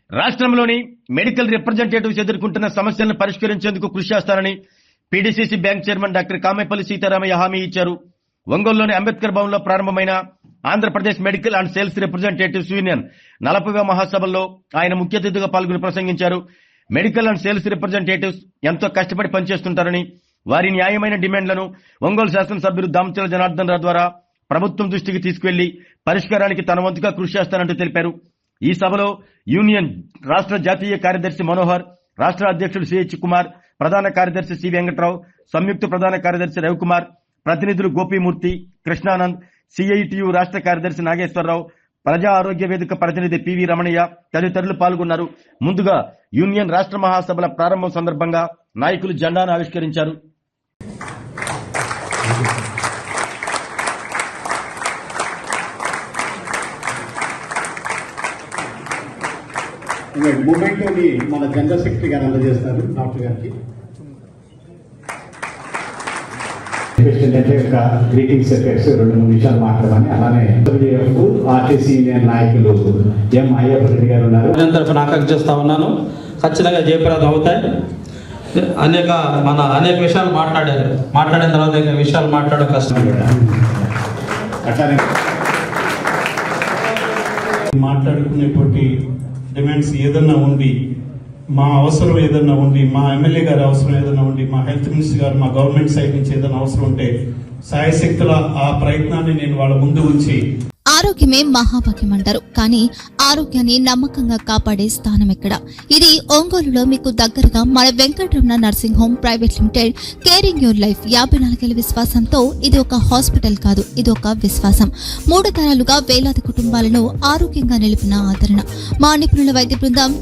రాష్ట్రంలోని medical representatives ఎదుర్కొంటున్న సమస్యలను పరిష్కరించేందుకు కృషి చేస్తానని PDCC bank chairman doctor Kamepalli Sitaramaiah హామీ ఇచ్చారు. ఒంగోలులోని అంబేద్కర్ భవన్లో ప్రారంభమైన Andhra Pradesh medical and sales representatives union 40వ మహాసభల్లో ఆయన ముఖ్య అతిథిగా పాల్గొని ప్రసంగించారు. మెడికల్ అండ్ సేల్స్ రిప్రజెంటేటివ్స్ ఎంతో కష్టపడి పనిచేస్తుంటారని, వారి న్యాయమైన డిమాండ్లను ఒంగోలు శాసనసభ్యులు దామచల జనార్దన్ రావు ద్వారా ప్రభుత్వం దృష్టికి తీసుకువెళ్లి పరిష్కారానికి తన వంతుగా కృషి చేస్తానంటూ తెలిపారు. ఈ సభలో యూనియన్ రాష్ట్ర జాతీయ కార్యదర్శి మనోహర్, రాష్ట్ర అధ్యక్షుడు సిహెచ్ కుమార్, ప్రధాన కార్యదర్శి సి వెంకట్రావు, సంయుక్త ప్రధాన కార్యదర్శి రవికుమార్, ప్రతినిధులు గోపీమూర్తి, కృష్ణానంద్, సిఐటియు రాష్ట్ర కార్యదర్శి నాగేశ్వరరావు, ప్రజా ఆరోగ్య వేదిక ప్రతినిధి పివి రమణయ్య తదితరులు పాల్గొన్నారు. ముందుగా యూనియన్ రాష్ట్ర మహాసభల ప్రారంభం సందర్భంగా నాయకులు జెండాను ఆవిష్కరించారు. మూమెంట్ని మన జనరల్ సెక్రటరీ గారు అందజేస్తారు డాక్టర్ గారికి. గ్రీటింగ్స్ చెప్పేసి 2-3 నిమిషాలు మాట్లాడమని, అలానే ఆర్టీసీ యూనియన్ నాయకులు ఎం అయ్యప్ప రెడ్డి గారు ఉన్నారు. తరఫున ఆకాంక్ష చేస్తా ఉన్నాను. ఖచ్చితంగా జయప్రదం అవుతాయి. అనేక విషయాలు మాట్లాడిన తర్వాత ఇంకా విషయాలు మాట్లాడడం కష్టం. అట్లానే మాట్లాడుకునేటువంటి డిమాండ్స్ ఏదన్నా ఉండి, మా అవసరం ఏదన్నా ఉండి, మా ఎమ్మెల్యే గారి అవసరం ఏదన్నా ఉండి, మా హెల్త్ మినిస్టర్ గారు, మా గవర్నమెంట్ సైడ్ నుంచి ఏదైనా అవసరం ఉంటే సాయశక్తుల ఆ ప్రయత్నాన్ని నేను వాళ్ళ ముందు ఉంచి. ఆరోగ్యమే మహాభాగ్యం అంటారు, కానీ ఆరోగ్యాన్ని నమ్మకంగా కాపాడే స్థానం ఎక్కడ? ఇది ఒంగోలులో మీకు దగ్గరగా మన Venkataramana nursing home private limited. Caring your life 54 విశ్వాసంతో ఇది ఒక హాస్పిటల్ కాదు, ఇది ఒక విశ్వాసం. 3 తరాలుగా వేలాది కుటుంబాలను ఆరోగ్యంగా నిలిపిన ఆదరణ. మా నిపుణుల వైద్య బృందం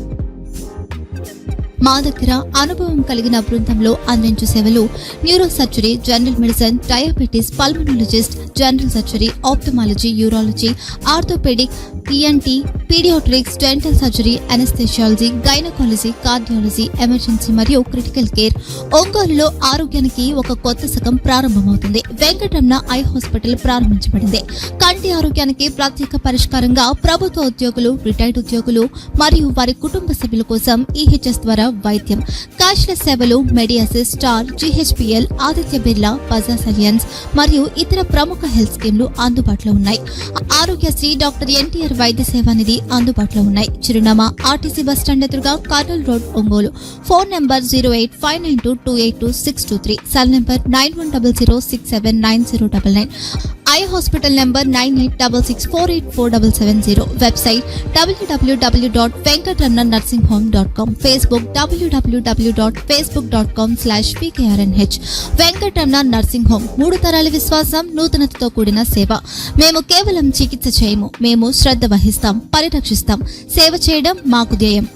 మా దగ్గర అనుభవం కలిగిన బృందంలో అందించే సేవలు neuro surgery, general medicine, diabetes, pulmonologist, general surgery, ophthalmology, urology, orthopaedic, ENT, paediatrics, dental surgery, anaesthesiology, gynaecology, cardiology, emergency మరియు క్రిటికల్ కేర్. ఒంగోలులో ఆరోగ్యానికి ఒక కొత్త శకం ప్రారంభమవుతుంది. వెంకటరమణ ఐ హాస్పిటల్ ప్రారంభించబడింది. కంటి ఆరోగ్యానికి ప్రత్యేక పరిష్కారంగా ప్రభుత్వ ఉద్యోగులు, రిటైర్డ్ ఉద్యోగులు మరియు వారి కుటుంబ సభ్యుల కోసం ఈహెచ్ఎస్ ద్వారా వైద్యం, క్యాష్లెస్ సేవలు, మెడియాసిస్, స్టార్, జీహెచ్పీఎల్, ఆదిత్య బిర్లా, బజాజ్ అలియన్స్ మరియు ఇతర ప్రముఖ హెల్త్ స్కీమ్లు అందుబాటులో ఉన్నాయి. ఆరోగ్యశ్రీ, డాక్టర్ ఎన్టీఆర్ వైద్య సేవా నిధి అందుబాటులో ఉన్నాయి. చిరునామా ఆర్టీసీ బస్టాండ్ ఎదురుగా, Kurnool road, Ongole. Phone number 08592282623, cell number 9100679099, eye hospital number 9866484770, website www.venkatramanarsinghome.com, Facebook www.facebook.com/vkrnh. Venkataramana nursing home, 3 తరాల విశ్వాసం, నూతనతతో కూడిన సేవ. మేము కేవలం చికిత్స చేయము, మేము శ్రద్ధ వహిస్తాం, పరిరక్షిస్తాం. సేవ చేయడం మాకు ధ్యేయం.